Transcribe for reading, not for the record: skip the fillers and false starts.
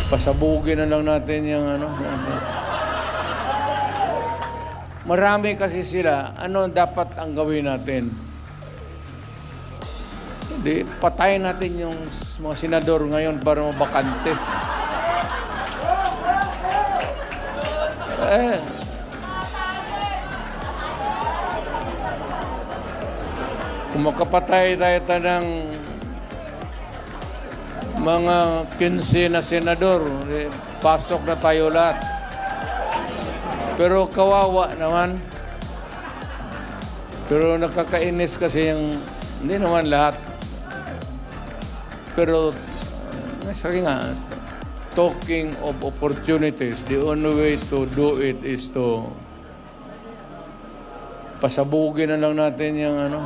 Pasabugin na lang natin yung ano. Marami kasi sila. Ano dapat ang gawin natin? Hindi, patayin natin yung mga senador ngayon para mabakante. Kung makapatay tayo ng mga 15 na senador, pasok na tayo lahat. Pero kawawa naman. Pero nakakainis kasi yung, hindi naman lahat. Pero, sabi nga, talking of opportunities, the only way to do it is to pasabugin na lang natin yung ano.